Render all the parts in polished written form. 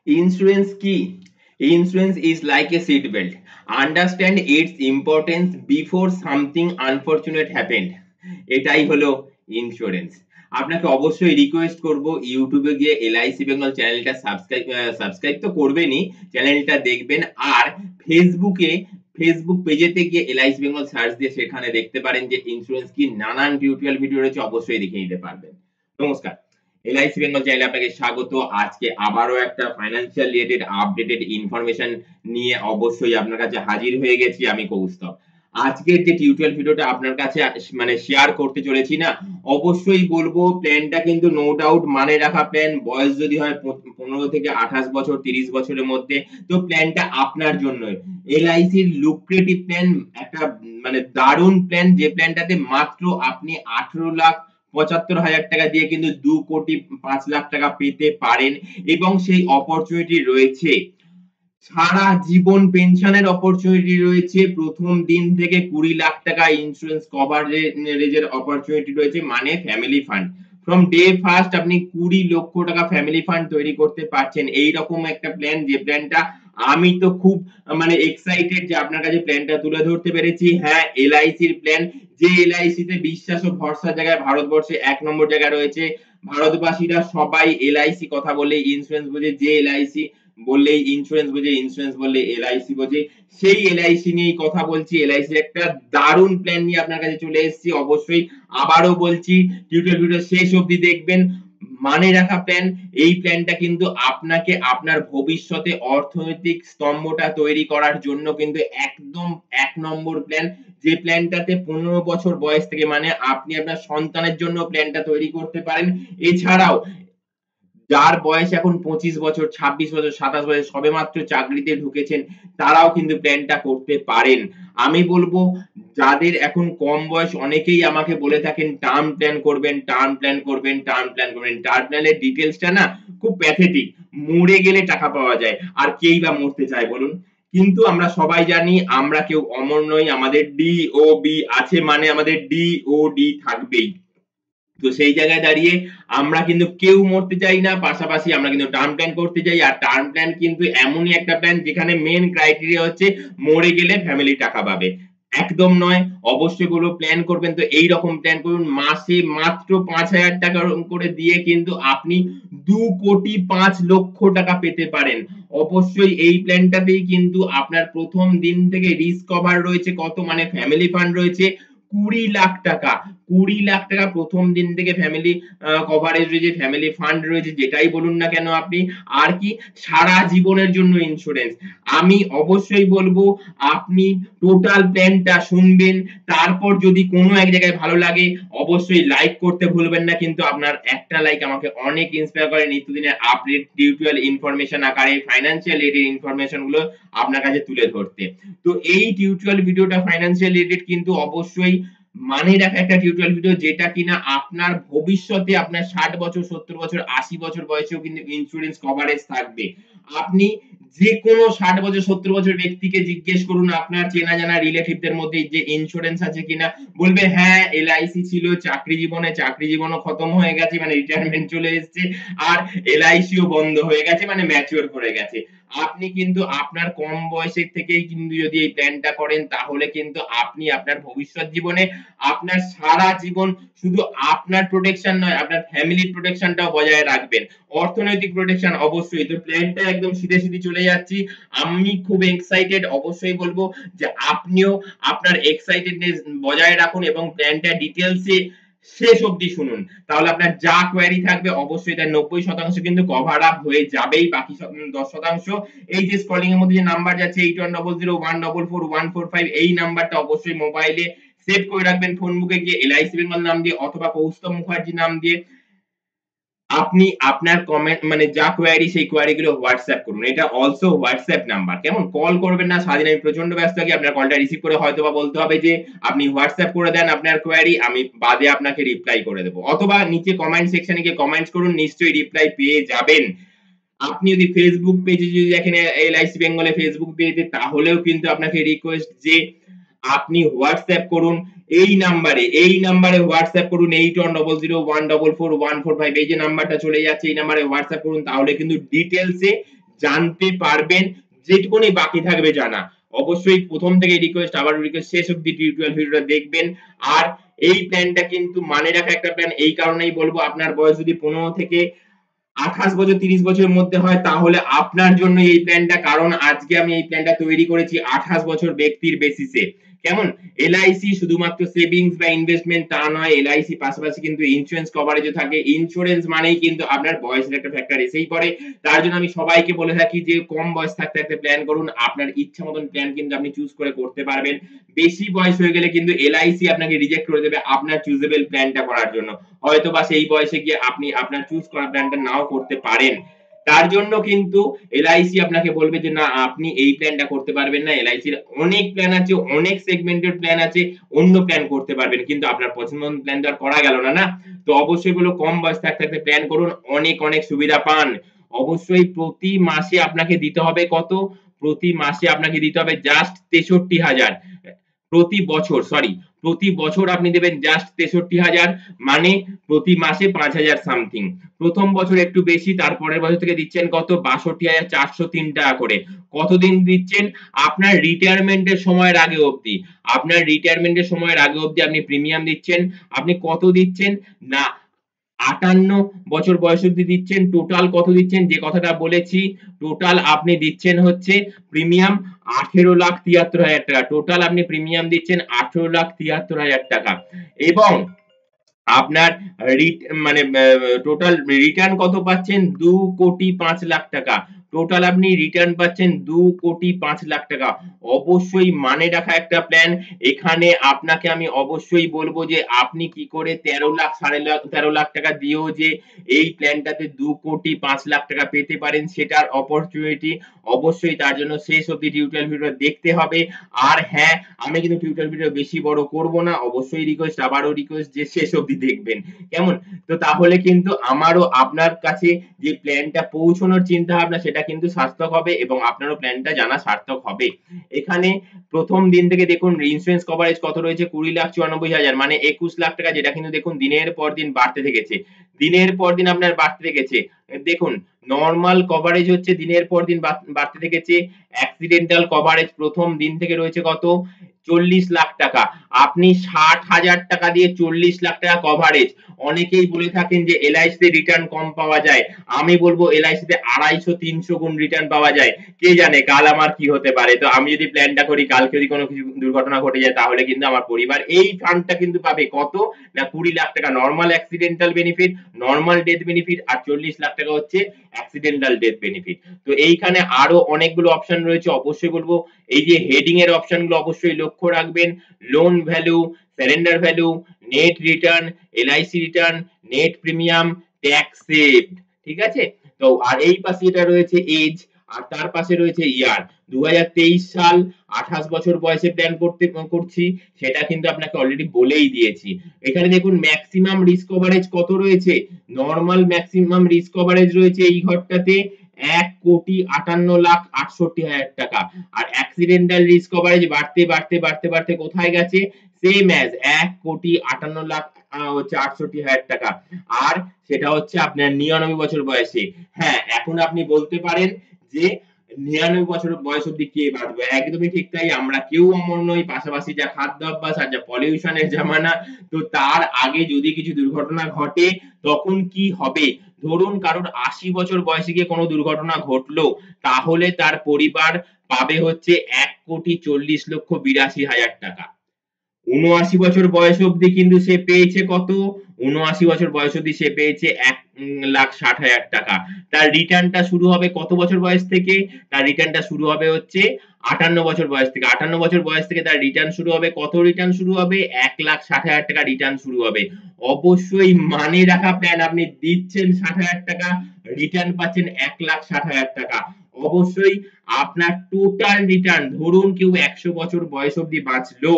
Insurance key. Insurance is like a seat belt. Understand its importance before something unfortunate happened. এটাই হলো insurance. আপনাকে অবশ্যই request করব ইউটিউবে গিয়ে এলআইসি বেঙ্গল চ্যানেলটা সাবস্ক্রাইব তো করবেনই, চ্যানেলটা দেখবেন। আর ফেসবুক পেজেতে গিয়ে এলআইসি বেঙ্গল সার্চ দিয়ে সেখানে দেখতে পারেন যে ইন্স্যুরেন্স কি নানান টিউটোরিয়াল ভিডিও রয়েছে, অবশ্যই দেখে নিতে পারবেন। নমস্কার, এলআইসি বেঙ্গল চ্যানেলে আপনাকে স্বাগত। আজকে আবারও একটা ফাইন্যান্সিয়াল রিলেটেড আপডেটেড ইনফরমেশন নিয়ে অবশ্যই আপনার কাছে হাজির হয়ে গেছি আমি কৌস্তব। আজকের যে টিউটোরিয়াল ভিডিওটা আপনার কাছে মানে শেয়ার করতে চলেছি না, অবশ্যই বলবো প্ল্যানটা কিন্তু নো ডাউট মানে রাখা প্ল্যান। বয়স যদি হয় 15 থেকে 28 বছর, 30 বছরের মধ্যে, তো প্ল্যানটা আপনার জন্য। এলআইসির লুক্রেটিভ প্ল্যান, একটা মানে দারুণ প্ল্যান, যে প্ল্যানটাতে মাত্র আপনি 18,75,000 টাকা দিয়ে কিন্তু 2,05,00,000 টাকা পেতে পারেন। এবং সেই অপরচুনিটি রয়েছে সারা জীবন পেনশনের অপরচুনিটি রয়েছে, প্রথম দিন থেকে 20 লাখ টাকা ইন্স্যুরেন্স কভারেজের অপরচুনিটি রয়েছে, মানে family fund. From day first আপনি 20 লক্ষ টাকা ফ্যামিলি ফান্ড তৈরি করতে পারছেন। এইরকম একটা প্ল্যান, যে প্ল্যানটা আমি তো খুব মানে এক্সাইটেড যে আপনার কাছে প্ল্যানটা তুলে ধরতে পেরেছি। হ্যাঁ, এলআইসির প্ল্যান, যে এলআইসি তে বিশ্বাস ও ভরসার জায়গায় ভারতবর্ষে 1 নম্বর জায়গায় রয়েছে। ভারতবাসীরা সবাই এলআইসি কথা বলে ইন্স্যুরেন্স বোঝে, যে এলআইসি বললেই ইন্স্যুরেন্স বোঝে, ইন্স্যুরেন্স বললে এলআইসি বোঝে, সেই এলআইসি নিয়েই কথা বলছি। এলআইসি একটা দারুণ প্ল্যান নিয়ে আপনার কাছে চলে এসেছি। অবশ্যই আবারও বলছি, টিউটোরিয়াল ভিডিও শেষ অবধি দেখবেন। মানে রাখা প্ল্যান, এই প্ল্যানটা কিন্তু আপনাকে আপনার ভবিষ্যতে অর্থনৈতিক স্তম্ভটা তৈরি করার জন্য কিন্তু একদম 1 নম্বর প্ল্যান। যে প্ল্যানটাতে 15 বছর বয়স থেকে, মানে আপনি আপনার সন্তানের জন্য প্ল্যানটা তৈরি করতে পারেন। এছাড়াও যার বয়স এখন 25 বছর, 26 বছর, 27 বছর, সবেমাত্র চাকরিতে ঢুকেছেন, তারাও কিন্তু প্ল্যানটা করতে পারেন। আমি বলবো যাদের এখন কম বয়স, অনেকেই আমাকে বলে থাকেন টার্ম প্ল্যান করবেন, টার্ম প্ল্যান করবেন, টার্ম প্ল্যান করবেন। টার্ম প্ল্যানের ডিটেইলসটা না খুব প্যাথেটিক। মরে গেলে টাকা পাওয়া যায়, আর কেই বা মরতে চায় বলুন? কিন্তু আমরা সবাই জানি আমরা কেউ অমর নই, আমাদের ডিওবি আছে, মানে আমাদের ডিওডি থাকবেই। তো সেই জায়গায় দাঁড়িয়ে আমরা কিন্তু কেউ মরতে চাই না, পাশাপাশি আমরা কিন্তু টার্ম প্ল্যান করতে চাই। আর টার্ম প্ল্যান কিন্তু এমনই একটা প্ল্যান যেখানে মেন ক্রাইটেরিয়া হচ্ছে মরে গেলে ফ্যামিলি টাকা পাবে। একদম নয়, অবশ্যই বলবো প্ল্যান করবেন তো এইরকম প্ল্যান করুন। মাসে মাত্র 5,000 টাকা করে দিয়ে কিন্তু আপনি 2,05,00,000 টাকা পেতে পারেন। অবশ্যই এই প্ল্যানটাতেই কিন্তু আপনার প্রথম দিন থেকে রিস্ক কভার রয়েছে কত, মানে ফ্যামিলি ফান্ড রয়েছে 20 লাখ টাকা। 20 লাখ টাকা প্রথম দিন থেকে ফ্যামিলি কভারেজ রয়েছে, ফ্যামিলি ফান্ড রয়েছে, যেটাই বলুন না কেন আপনি। আর কি, সারা জীবনের জন্য ইন্স্যুরেন্স। আমি অবশ্যই বলবো আপনি টোটাল প্ল্যানটা শুনবেন, তারপর যদি কোনো এক জায়গায় ভালো লাগে অবশ্যই লাইক করতে ভুলবেন না। কিন্তু আপনার একটা লাইক আমাকে অনেক ইন্সপায়ার করে নিত্যদিনের আপডেট টিউটোরিয়াল ইনফরমেশন আকারে ফাইন্যান্সিয়াল রিলেটেড ইনফরমেশন গুলো আপনার কাছে তুলে ধরতে। তো এই টিউটোরিয়াল ভিডিওটা ফাইন্যান্সিয়াল রিলেটেড, কিন্তু অবশ্যই মানে রাখা একটা টিউটোরিয়াল ভিডিও, যেটা কিনা আপনার ভবিষ্যতে আপনার 60 বছর, 70 বছর, 80 বছর বয়সেও কিন্তু ইন্স্যুরেন্স কভারেজ থাকবে। আপনি যে কোনো 60 বছর, 70 বছর ব্যক্তিকে জিজ্ঞেস করুন আপনার চেনা জানা রিলেটিভদের মধ্যে যে ইন্স্যুরেন্স আছে কিনা, বলবে হ্যাঁ এলআইসি ছিল চাকরি জীবনও খতম হয়ে গেছে, মানে রিটায়ারমেন্ট চলে এসেছে। আর এলআইসিও বন্ধ হয়ে গেছে, মানে ম্যাচিওর করে গেছে। আপনি কিন্তু আপনার কম বয়সের থেকেই কিন্তু যদি এই প্ল্যানটা করেন, তাহলে কিন্তু আপনি আপনার ভবিষ্যৎ জীবনে আপনার সারা জীবন শুধু আপনার প্রোটেকশন নয়, আপনার ফ্যামিলির প্রোটেকশনটাও বজায় রাখবেন। অর্থনৈতিক প্রোটেকশন অবশ্যই। তো প্ল্যানটা একদম সিধে সিধে চলে যাচ্ছি, আমি খুব এক্সাইটেড। অবশ্যই বলবো যে আপনিও আপনার এক্সাইটেডনেস বজায় রাখুন এবং প্ল্যানটা ডিটেইলসে শেষ অবধি শুনুন। তাহলে আপনার যা কোয়েরি থাকবে অবশ্যই তার 90% কিন্তু কভার আপ হয়ে যাবেই। বাকি 10% এই যে স্ক্রলিং এর মধ্যে যে নাম্বার যাচ্ছে 8100144145, এই নাম্বারটা অবশ্যই মোবাইলে সেভ করে রাখবেন, ফোন বুকে গিয়ে এলআইসি বেঙ্গল নাম দিয়ে অথবা কৌস্তব মুখার্জি নাম দিয়ে আপনি আপনার কমেন্ট মানে যা কোয়েরি সেই কোয়েরি গুলো হোয়াটসঅ্যাপ করুন। এটা অলসো হোয়াটসঅ্যাপ নাম্বার, কেমন? কল করবেন না, সারাদিন আমি প্রচন্ড ব্যস্ত থাকি। আপনার কলটা রিসিভ করে হয়তোবা বলতে হবে যে আপনি হোয়াটসঅ্যাপ করে দেন আপনার কোয়েরি, আমি বাদে আপনাকে রিপ্লাই করে দেবো। অথবা নিচে কমেন্ট সেকশনে গিয়ে কমেন্টস করুন, নিশ্চয়ই রিপ্লাই পেয়ে যাবেন। আপনি যদি ফেসবুক পেজে যদি দেখেন এলআইসি বেঙ্গলে ফেসবুক পেজে, তাহলেও কিন্তু আপনাকে রিকোয়েস্ট যে আপনি হোয়াটসঅ্যাপ করুন এই নাম্বারে হোয়াটসঅ্যাপ করুন 8100144145। এই যে নাম্বারটা চলে যাচ্ছে এই নাম্বারে হোয়াটসঅ্যাপ করুন, তাহলে কিন্তু ডিটেইলসে জানতে পারবেন, যেটুকুনি বাকি থাকবে জানা। অবশ্যই প্রথম থেকে রিকোয়েস্ট, আবার রিকোয়েস্ট, শেষ অব্দি টিউটোরিয়াল ভিডিওটা দেখবেন। আর এই প্ল্যানটা কিন্তু মানে রাখা একটা প্ল্যান, এই কারণেই বলবো আপনার বয়স যদি 15 থেকে 28 বছর 30 বছরের মধ্যে হয় তাহলে আপনার জন্য এই প্ল্যানটা, কারণ আজকে আমি এই প্ল্যানটা তৈরি করেছি 28 বছর ব্যক্তির বেসিসে। কেমন? এলআইসি শুধুমাত্র সেভিংস বা ইনভেস্টমেন্ট তা নয়, এলআইসি পাশাপাশি কিন্তু ইন্স্যুরেন্স কভারেজও থাকে। ইন্স্যুরেন্স মানেই কিন্তু আপনার বয়সের একটা ফ্যাক্টর এসেই পড়ে। তার জন্য আমি সবাইকে বলে থাকি যে কম বয়স থাকতে থাকতে প্ল্যান করুন, আপনার ইচ্ছা মতন প্ল্যান কিন্তু আপনি চুজ করে করতে পারবেন। বেশি বয়স হয়ে গেলে কিন্তু এলআইসি আপনাকে রিজেক্ট করে দেবে আপনার চুজেবল প্ল্যানটা করার জন্য। হয়তো বা সেই বয়সে গিয়ে আপনি আপনার চুজ করা প্ল্যানটা নাও করতে পারেন। তার জন্য কিন্তু এলআইসি আপনাকে বলবে যে না আপনি এই প্ল্যানটা করতে পারবেন না, এলআইসির অনেক প্ল্যান আছে, অনেক সেগমেন্টের প্ল্যান আছে, অন্য প্ল্যান করতে পারবেন, কিন্তু আপনার পছন্দ মতো প্ল্যান তো আর করা গেল না, না? তো অবশ্যই বলো কম বয়স থাকতে থাকতে প্ল্যান করুন, অনেক অনেক সুবিধা পান। অবশ্যই প্রতি মাসে আপনাকে দিতে হবে কত? প্রতি মাসে আপনাকে দিতে হবে জাস্ট 63,000। প্রতি বছর, সরি, প্রতি বছর আপনি দেবেন জাস্ট 63,000, মানে প্রতি মাসে 5,000 সামথিং। প্রথম বছর একটু বেশি, তারপরের বছর থেকে দিচ্ছেন কত? 62,403 টাকা করে। কতদিন দিচ্ছেন? আপনার রিটায়ারমেন্টের সময়ের আগে অবধি। আপনার রিটায়ারমেন্টের সময়ের আগে অবধি আপনি প্রিমিয়াম দিচ্ছেন। আপনি কত দিচ্ছেন? না, 58 বছর বয়স অবধি দিচ্ছেন। টোটাল কত দিচ্ছেন? যে কথাটা বলেছি, টোটাল আপনি দিচ্ছেন হচ্ছে প্রিমিয়াম 18,73,000 টাকা। টোটাল আপনি প্রিমিয়াম দিচ্ছেন 18,73,000 টাকা। এবং আপনার মানে টোটাল রিটার্ন কত পাচ্ছেন? 2,05,00,000 টাকা। টোটাল আপনি রিটার্ন পাচ্ছেন 2,05,00,000 টাকা। অবশ্যই মানে রাখা একটা প্ল্যান। এখানে আপনাকে আমি অবশ্যই বলবো যে আপনি কি করে 13 লাখ, সাড়ে 13 লাখ টাকা দিয়েও যে এই প্ল্যানটাতে 2,05,00,000 টাকা পেতে পারেন সেটার অপরচুনিটি, অবশ্যই তার জন্য শেষ অব্দি টিউটোরিয়াল ভিডিও দেখতে হবে। আর হ্যাঁ, আমি কিন্তু টিউটোরিয়াল ভিডিও বেশি বড় করব না, অবশ্যই রিকোয়েস্ট, আবারও রিকোয়েস্ট যে শেষ অব্দি দেখবেন। কেমন? তো তাহলে কিন্তু আমারও আপনার কাছে যে প্ল্যানটা পৌঁছানোর চিন্তা ভাবনা সেটা কিন্তু সার্থক হবে এবং আপনারও প্ল্যানটা জানা সার্থক হবে। এখানে প্রথম দিন থেকে দেখুন ইন্স্যুরেন্স কভারেজ কত রয়েছে? 20,94,000, মানে 21 লাখ টাকা, যেটা কিন্তু দেখুন দিনের পর দিন বাড়তে থেকেছে। দিনের পর দিন আপনার বাড়তে থেকেছে। দেখুন নরমাল কভারেজ হচ্ছে দিনের পর দিন বাড়তে থেকেছে। অ্যাক্সিডেন্টাল কভারেজ প্রথম দিন থেকে রয়েছে কত? 40 লাখ টাকা। আপনি 60,000 টাকা দিয়ে 40 লাখ টাকা কভারেজ। অনেকেই বলে থাকেন যে এলআইসি তে রিটার্ন কম পাওয়া যায়। আমি বলবো এলআইসি তে 250-300 গুণ রিটার্ন পাওয়া যায়। কে জানে কাল আমার কি হতে পারে। তো আমি যদি প্ল্যানটা করি, কালকে যদি কোনো কিছু দুর্ঘটনা ঘটে যায় তাহলে কিন্তু আমার পরিবার এই ফান্ডটা কিন্তু পাবে কত? না 20 লাখ টাকা normal accidental benefit, normal death benefit, আর 40 লাখ টাকা হচ্ছে অ্যাক্সিডেন্টাল ডেথ বেনিফিট। তো এইখানে আরো অনেকগুলো অপশন রয়েছে, অবশ্যই বলবো এই যে হেডিং এর অপশনগুলো অবশ্যই লক্ষ্য রাখবেন। Loan value, surrender value, net return, LIC return, net premium, tax saved. ঠিক আছে? তো আর এই পাশে এটা রয়েছে এজ, আর তার পাশে রয়েছে ইয়ার। 2023 সাল, 28 বছর বয়সে প্ল্যান করছি, সেটা কিন্তু আপনাকে অলরেডি বলেই দিয়েছি। এখানে দেখুন ম্যাক্সিমাম রিস্ক কভারেজ কত রয়েছে? নরমাল ম্যাক্সিমাম রিস্ক কভারেজ রয়েছে এই ঘরটাতে 1,58,68,000 টাকা। আর অ্যাক্সিডেন্টাল রিস্ক কভারেজ বাড়তে বাড়তে বাড়তে বাড়তে কোথায় গেছে? সেম অ্যাজ 1,58,68,000 টাকা। আর সেটা হচ্ছে আপনার 99 বছর বয়সে। হ্যাঁ, এখন আপনি বলতে পারেন যে 99 বছর বয়স অব্দি কে বাঁচবে? একদমই ঠিক তাই, আমরা কেউ অমর নই। পাশাপাশি যা খাদ্যাভ্যাস আর যা পলিউশনের জামানা, তো তার আগে যদি কিছু দুর্ঘটনা ঘটে তখন কি হবে? ধরুন কারোর 80 বছর বয়সে গিয়ে কোনো দুর্ঘটনা ঘটলো, তাহলে তার পরিবার পাবে হচ্ছে 1,40,82,000 টাকা। ৭৯ বছর বয়স অবধি কিন্তু সে পেয়েছে কত? ৭৯ বছর বয়স অবধি সে পেয়েছে 1,60,000 টাকা। তার রিটার্নটা শুরু হবে কত বছর বয়স থেকে? তার রিটার্নটা শুরু হবে হচ্ছে 58 বছর বয়স থেকে। 58 বছর বয়স থেকে তার রিটার্ন শুরু হবে, কত রিটার্ন শুরু হবে? 1,60,000 টাকা রিটার্ন শুরু হবে। অবশ্যই মানে রাখা প্ল্যান, আপনি দিচ্ছেন 60,000 টাকা, রিটার্ন পাচ্ছেন 1,60,000 টাকা। অবশ্যই আপনার টোটাল রিটার্ন, ধরুন কেউ 100 বছর বয়স অবধি বাঁচলো,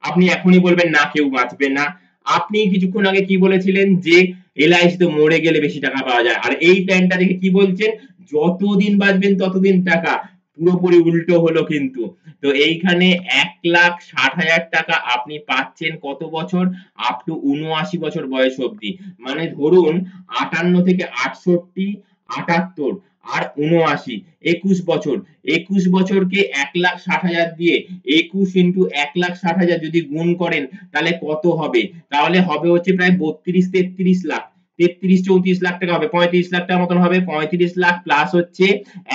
আপনি এখনই বলবেন না কেউ বাঁচবে না। আপনি কিছুক্ষণ আগে কি বলেছিলেন যে এলআইসি তো মরে গেলে বেশি টাকা পাওয়া যায়, আর এই প্ল্যানটা দেখে কি বলছেন? যতদিন বাঁচবেন ততদিন টাকা। পুরোপুরি উল্টো হলো কিন্তু। তো এইখানে 1,60,000 টাকা আপনি পাচ্ছেন কত বছর? আপ টু ৭৯ বছর বয়স অবধি। মানে ধরুন 58 থেকে 68, 78, আর ৭৯, ২১ বছর, ২১ বছরকে ১,৬০,০০০ দিয়ে ২১ ইন্টু ১,৬০,০০০ যদি গুণ করেন তাহলে কত হবে? তাহলে হবে হচ্ছে প্রায় ৩২-৩৩ লাখ, ৩৩-৩৪ লাখ টাকা হবে, ৩৫ লাখ টাকার মতন হবে। ৩৫ লাখ প্লাস হচ্ছে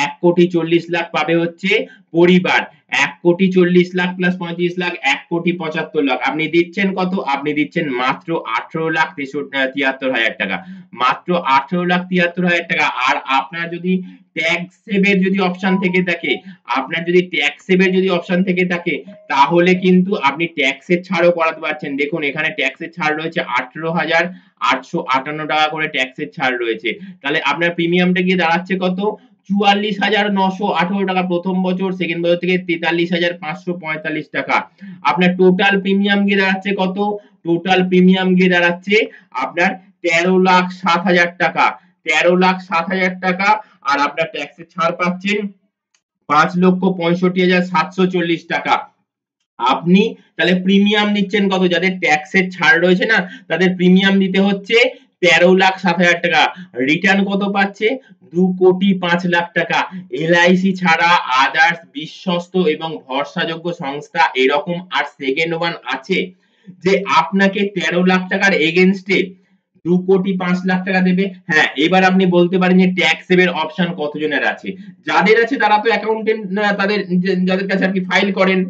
১,৪০,০০,০০০ পাবে হচ্ছে পরিবার। ১,৪০,০০,০০০ প্লাস ৩৫ লাখ ১,৭৫,০০,০০০। আপনি দিচ্ছেন কত? আপনি দিচ্ছেন মাত্র ১৮,৭৩,হাজার টাকা, মাত্র ১৮,৭৩,হাজার টাকা। আর আপনার যদি ট্যাক্স সেভের যদি অপশন থেকে থাকে, আপনার যদি ট্যাক্স সেভের যদি অপশন থেকে থাকে তাহলে কিন্তু আপনি ট্যাক্সের ছাড়ও করাতে পারছেন। দেখুন এখানে ট্যাক্সের ছাড় রয়েছে ১৮,৮৫৮ টাকা করে ট্যাক্সের ছাড় রয়েছে। তাহলে আপনার প্রিমিয়ামটা গিয়ে দাঁড়াচ্ছে কত? ৪৪,৯১৮ টাকা প্রথম বছর, সেকেন্ড বছর থেকে ৪৩,৫৪৫ টাকা। আপনার টোটাল প্রিমিয়াম গিয়ে দাঁড়াচ্ছে কত? টোটাল প্রিমিয়াম গিয়ে দাঁড়াচ্ছে আপনার ১৩,০৭,০০০ টাকা, ১৩,০৭,০০০ টাকা। আর আপনার ট্যাক্সের ছাড় পাচ্ছেন ৫,৬৫,৭৪০ টাকা। আপনি তাহলে প্রিমিয়াম নিচ্ছেন কত? যাদের ট্যাক্সের ছাড় রয়েছে না তাদের প্রিমিয়াম দিতে হচ্ছে ১৩,০৭,০০০ টাকা। রিটার্ন কত পাচ্ছে? ২,৫,০০,০০০ টাকা। এলআইসি ছাড়া আদার্স বিশ্বস্ত এবং ভরসাযোগ্য সংস্থা এরকম আর সেকেন্ড ওয়ান আছে যে আপনাকে ১৩ লাখ টাকার এগেনস্টে ২,৫,০০,০০০ টাকা দেবে? হ্যাঁ, এবার আপনি বলতে পারেন যে ট্যাক্স সেভের অপশন কতজনের আছে? যাদের আছে তারা তো অ্যাকাউন্টেন্ট, তাদের যাদের কাছে আর কি ফাইল করেন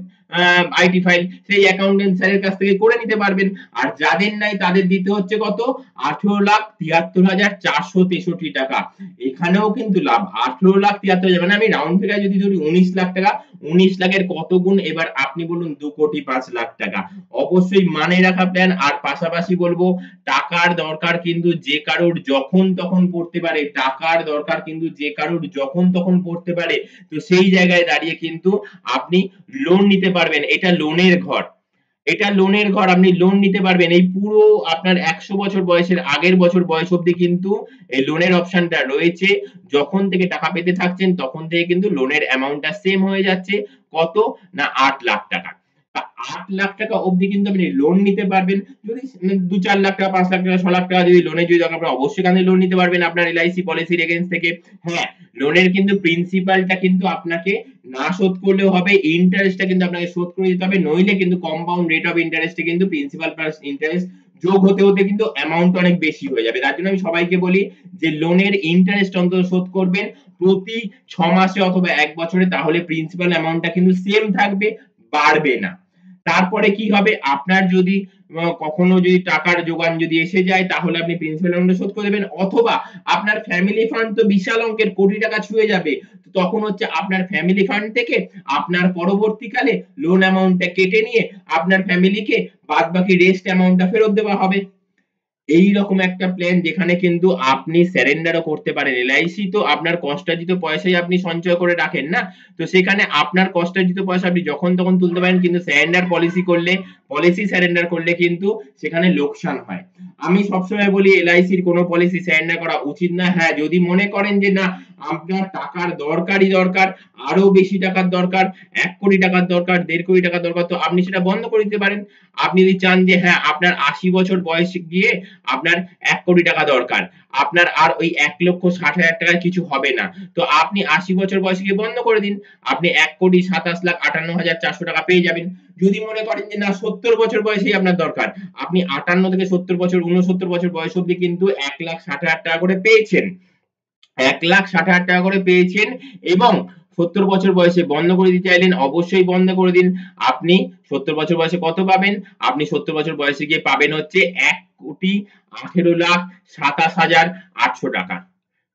আইটি ফাইল, সেই অ্যাকাউন্টেন্ট স্যারের কাছ থেকে করে নিতে পারবেন। আর যাদের নাই তাদের দিতে হচ্ছে কত? ১৮,৭৩,৪৬৩ টাকা। এখানেও কিন্তু লাভ। ১৮,৭৩,০০০ মানে আমি রাউন্ড ফিগার যদি ধরি ১৯ লাখ টাকা, ১৯ লাখের কত গুণ এবার আপনি বলুন? ২,৫,০০,০০০ টাকা। অবশ্যই মানে রাখা প্ল্যান। আর পাশাপাশি বলবো টাকার দরকার কিন্তু যে কারোর যখন তখন পড়তে পারে, টাকার দরকার কিন্তু যে কারোর যখন তখন পড়তে পারে। তো সেই জায়গায় দাঁড়িয়ে কিন্তু আপনি লোন নিতে পারবেন। এটা লোনের ঘর, এটা লোনের ঘর, আপনি লোন নিতে পারবেন। এই পুরো আপনার ১০০ বছর বয়সের আগের বছর বয়স অবধি কিন্তু এই লোনের অপশনটা রয়েছে। যখন থেকে টাকা পেতে থাকছেন তখন থেকে কিন্তু লোনের অ্যামাউন্টটা সেম হয়ে যাচ্ছে। কত? না ৮ লাখ টাকা। ৮ লাখ টাকা অবধি কিন্তু আপনি লোন নিতে পারবেন। যদি ২-৪ লাখ টাকা, ৫ লাখ টাকা, ৬ লাখ টাকা যদি লোনের যদি দরকার পড়ে অবশ্যই এখানে লোন নিতে পারবেন আপনার এলআইসি পলিসির এগেইনস্ট থেকে। হ্যাঁ, লোনের কিন্তু প্রিন্সিপালটা কিন্তু আপনাকে না শোধ করলেও হবে, ইন্টারেস্টটা কিন্তু আপনাকে শোধ করে দিতে হবে, নইলে কিন্তু কম্পাউন্ড রেট অফ ইন্টারেস্টে কিন্তু প্রিন্সিপাল প্লাস ইন্টারেস্ট যোগ হতে হতে কিন্তু অ্যামাউন্ট অনেক বেশি হয়ে যাবে। তার জন্য আমি সবাইকে বলি যে লোনের ইন্টারেস্ট অন্তত শোধ করবেন প্রতি ৬ মাসে অথবা ১ বছরে, তাহলে প্রিন্সিপাল অ্যামাউন্টটা কিন্তু সেম থাকবে, বাড়বে না। তারপরে কি হবে? আপনার যদি কখনো যদি টাকার যোগান যদি এসে যায় তাহলে আপনি প্রিন্সিপাল অ্যামাউন্টটা শোধ করে দেবেন, অথবা আপনার ফ্যামিলি ফান্ড তো বিশাল অঙ্কের কোটি টাকা ছুঁয়ে যাবে। তখন হচ্ছে আপনার ফ্যামিলি ফান্ড থেকে আপনার পরবর্তীকালে লোন অ্যামাউন্টটা কেটে নিয়ে আপনার ফ্যামিলিকে বাদবাকি রেস্ট অ্যামাউন্টটা ফেরত দেওয়া হবে। এইরকম একটা প্ল্যান যেখানে কিন্তু আপনি সারেন্ডারও করতে পারেন। এলআইসি তো আপনার কষ্টার্জিত পয়সাই আপনি সঞ্চয় করে রাখেন না, তো সেখানে আপনার কষ্টার্জিত পয়সা আপনি যখন তখন তুলতে পারেন। কিন্তু সারেন্ডার পলিসি করলে, পলিসি সারেন্ডার করলে কিন্তু সেখানে লোকসান হয়। আমি সবসময় বলি এলআইসির কোনো পলিসি সারেন্ডার করা উচিত না। হ্যাঁ, যদি মনে করেন যে না আপনার টাকার দরকারই দরকার, আরো বেশি টাকার দরকার, ১ কোটি টাকার দরকার, ১.৫ কোটি টাকার দরকার, তো আপনি সেটা বন্ধ করে দিতে পারেন। আপনি যদি চান যে হ্যাঁ আপনার ৮০ বছর বয়সে গিয়ে আপনার ১ কোটি টাকা দরকার, আপনার আর ওই ১,৬০,০০০ টাকায় কিছু হবে না, তো আপনি ৮০ বছর বয়সে গিয়ে বন্ধ করে দিন। আপনি ১,২৭,৫৮,৪০০ টাকা পেয়ে যাবেন। যদি মনে করেন যে না ৭০ বছর বয়সেই আপনার দরকার, আপনি ৫৮ থেকে ৭০ বছর, ৬৯ বছর বয়স অবধি কিন্তু ১,৬০,০০০ টাকা করে পেয়েছেন। ১,৬০,০০০ টাকা করে পেয়েছেন এবং ৭০ বছর বয়সে বন্ধ করে দিতে চাইলেন, অবশ্যই বন্ধ করে দিন। আপনি ৭০ বছর বয়সে কত পাবেন? আপনি ৭০ বছর বয়সে গিয়ে পাবেন হচ্ছে ১,১৮,২৭,৮০০ টাকা।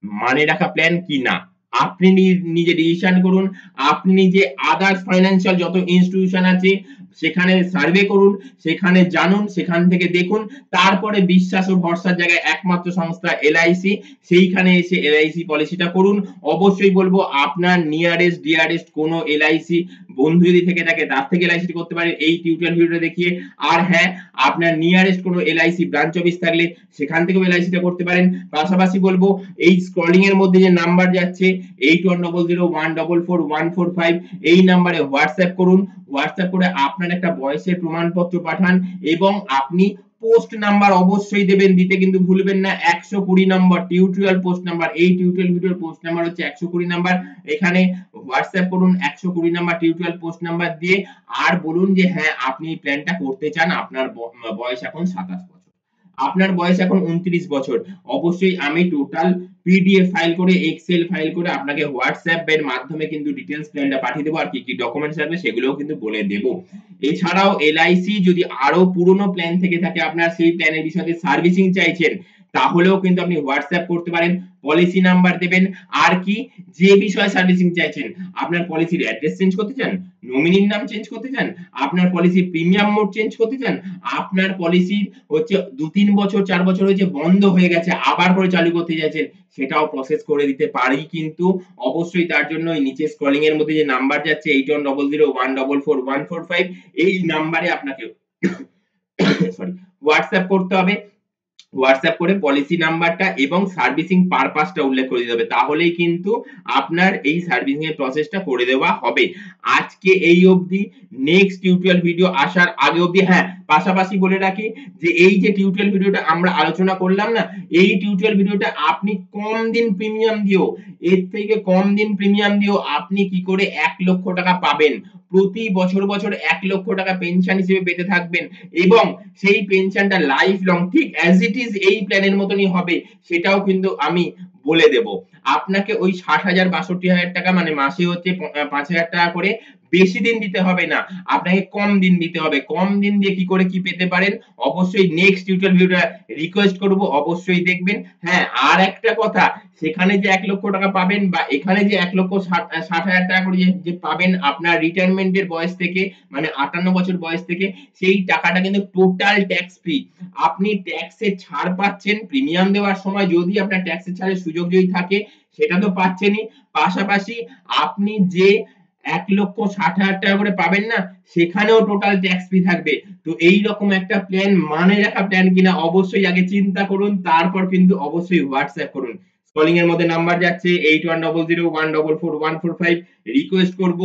মানে রাখা প্ল্যান কি না? আপনি নিজে ডিসিশন করুন। আপনি নিজে আদার্স ফাইন্যান্সিয়াল যত ইনস্টিটিউশন আছে সেখানে সার্ভে করুন, সেখানে জানুন, সেখান থেকে দেখুন। তারপরে বিশ্বাস ও ভরসার জায়গায় একমাত্র সংস্থা এলআইসি, সেইখানে এসে এলআইসি পলিসিটা করুন। অবশ্যই বলবো আপনার নিয়ারেস্ট ডিয়ারেস্ট কোনো এলআইসি বন্ধু যদি থেকে থাকে তার থেকে এলআইসি করতে পারেন এই টিউটোরিয়াল ভিডিওটা দেখিয়ে। আর হ্যাঁ, আপনার নিয়ারেস্ট কোনো এলআইসি ব্রাঞ্চ অফিস থাকলে সেখান থেকেও এলআইসিটা করতে পারেন। পাশাপাশি বলবো এই স্ক্রলিং এর মধ্যে যে নাম্বার যাচ্ছে 8100144145, এই নাম্বারে হোয়াটসঅ্যাপ করুন। হোয়াটসঅ্যাপ করে আপনার একটা বয়সের প্রমাণপত্র পাঠান এবং আপনি পোস্ট নাম্বার অবশ্যই দেবেন, দিতে কিন্তু ভুলবেন না। 120 নম্বর টিউটোরিয়াল পোস্ট নাম্বার, এই টিউটোরিয়াল ভিডিওর পোস্ট নাম্বার হচ্ছে 120 নাম্বার। এখানে হোয়াটসঅ্যাপ করুন 120 নাম্বার টিউটোরিয়াল পোস্ট নাম্বার দিয়ে, আর বলুন যে হ্যাঁ আপনি এই প্ল্যানটা করতে চান, আপনার বয়স এখন 27 বছর, আপনার বয়স এখন 29 বছর। অবশ্যই আমি টোটাল পিডিএফ ফাইল করে, এক্সেল ফাইল করে আপনাকে হোয়াটসঅ্যাপ এর মাধ্যমে কিন্তু ডিটেইলস প্ল্যানটা পাঠিয়ে দেবো, আর কি কি ডকুমেন্টস লাগবে সেগুলোও কিন্তু বলে দেবো। এছাড়াও এলআইসি যদি আরো পুরনো প্ল্যান থেকে থাকে, আপনার সেই প্ল্যানের বিষয়ে সার্ভিসিং চাইছেন, তাহলেও কিন্তু আপনি হোয়াটসঅ্যাপ করতে পারেন, পলিসি নাম্বার দেবেন, আর কি যে বিষয়ে সার্ভিসিং চাইছেন, আপনার পলিসির অ্যাড্রেস চেঞ্জ করতে চান, নমিনির নাম চেঞ্জ করতে চান, আপনার পলিসি প্রিমিয়াম মোড চেঞ্জ করতে চান, আপনার পলিসি হচ্ছে 2-3 বছর 4 বছর হয়েছে বন্ধ হয়ে গেছে, আবার করে চালু করতে চাইছেন, সেটাও প্রসেস করে দিতে পারি কিন্তু। অবশ্যই তার জন্য এই নিচে স্ক্রলিং এর মধ্যে যে নাম্বার যাচ্ছে 8100144145, এই নাম্বারে আপনাকে সরি হোয়াটসঅ্যাপ করতে হবে। হোয়াটসঅ্যাপ করে পলিসি নাম্বারটা এবং সার্ভিসিং পারপাসটা উল্লেখ করে দিতে হবে, তাহলেই কিন্তু আপনার এই সার্ভিসিং এর প্রসেসটা করে দেওয়া হবে। আজকে এই অবধি, নেক্সট টিউটোরিয়াল ভিডিও আসার আগে অবধি, হ্যাঁ পাশাপাশি বলে রাখি যে এই যে টিউটোরিয়াল ভিডিওটা আমরা আলোচনা করলাম না, এই টিউটোরিয়াল ভিডিওটা আপনি কম দিন প্রিমিয়াম দিও, এর থেকে কম দিন প্রিমিয়াম দিও আপনি কি করে 1 লক্ষ টাকা পাবেন, প্রতি বছর বছর 1 লক্ষ টাকা পেনশন হিসেবে পেতে থাকবেন, এবং সেই পেনশনটা লাইফ লং ঠিক অ্যাজ ইট ইজ এই প্ল্যানের মতনই হবে, সেটাও কিন্তু আমি বলে দেব। আপনাকে ওই 60,000 62,000 টাকা মানে মাসে হচ্ছে 5,000 টাকা করে বেশি দিন দিতে হবে না, আপনাকে কম দিন দিতে হবে। কম দিন দিয়ে কি করে কি পেতে পারেন, অবশ্যই নেক্সট টিউটোরিয়াল ভিডিওটা রিকোয়েস্ট করব, অবশ্যই দেখবেন। হ্যাঁ আর একটা কথা, সেখানে যে 1 লক্ষ টাকা পাবেন বা এখানে যে 1,60,000 টাকা করে যে পাবেন আপনার রিটায়ারমেন্টের বয়স থেকে, মানে 58 বছর বয়স থেকে, সেই টাকাটা কিন্তু টোটাল ট্যাক্স ফ্রি। আপনি ট্যাক্সের ছাড় পাচ্ছেন প্রিমিয়াম দেওয়ার সময়, যদি আপনার ট্যাক্সের ছাড়ের সুযোগ যদি থাকে সেটা তো পাচ্ছেনই, পাশাপাশি আপনি যে 1,60,000 টাকা করে পাবেন না, সেখানেও টোটাল ট্যাক্স ফ্রি থাকবে। তো এই রকম একটা প্ল্যান মানে রাখা প্ল্যান কিনা অবশ্যই আগে চিন্তা করুন, তারপর কিন্তু অবশ্যই হোয়াটসঅ্যাপ করুন। কলিং এর মধ্যে নাম্বার যাচ্ছে 8100144145, রিকোয়েস্ট করব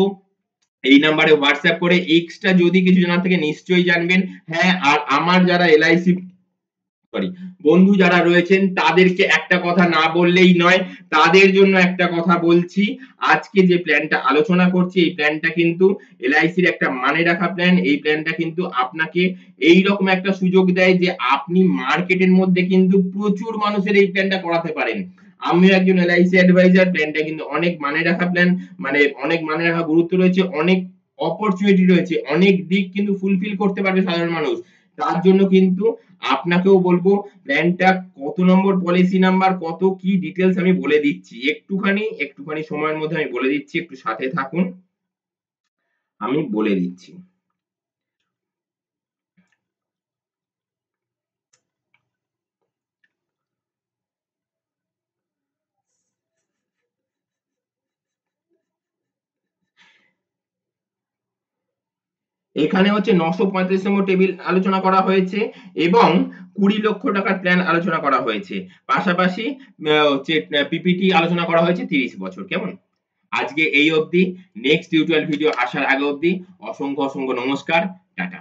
এই নাম্বারে হোয়াটসঅ্যাপ করে এক্সট্রা যদি কিছু জানার থেকে নিশ্চয়ই জানবেন। হ্যাঁ আর আমার যারা এলআইসি সরি বন্ধু যারা রয়েছেন তাদেরকে একটা কথা না বললেই নয়, তাদের জন্য একটা কথা বলছি। আজকে যে প্ল্যানটা আলোচনা করছি এই প্ল্যানটা কিন্তু এলআইসির একটা মানে রাখা প্ল্যান, এই প্ল্যানটা কিন্তু আপনাকে এই রকম একটা সুযোগ দেয় যে আপনি মার্কেটের মধ্যে কিন্তু প্রচুর মানুষের এই প্ল্যানটা করাতে পারেন। আমিও একজন এলআইসি অ্যাডভাইজার, প্ল্যানটা কিন্তু অনেক মানে রাখা প্ল্যান, মানে অনেক মানে রাখা গুরুত্ব রয়েছে, অনেক অপরচুনিটি রয়েছে, অনেক দিক কিন্তু ফুলফিল করতে পারবে সাধারণ মানুষ। তার জন্য কিন্তু আপনাকেও বলবো প্ল্যানটা কত নম্বর পলিসি নাম্বার কত কি ডিটেলস আমি বলে দিচ্ছি, একটুখানি সময়ের মধ্যে আমি বলে দিচ্ছি, একটু সাথে থাকুন, আমি বলে দিচ্ছি। এখানে হচ্ছে 935 নম্বর টেবিল আলোচনা করা হয়েছে এবং 20 লক্ষ টাকার প্ল্যান আলোচনা করা হয়েছে, পাশাপাশি হচ্ছে পিপিটি আলোচনা করা হয়েছে 30 বছর। কেমন, আজকে এই অবধি, নেক্সট টিউটোরিয়াল ভিডিও আসার আগে অবধি অসংখ্য অসংখ্য নমস্কার, টাটা।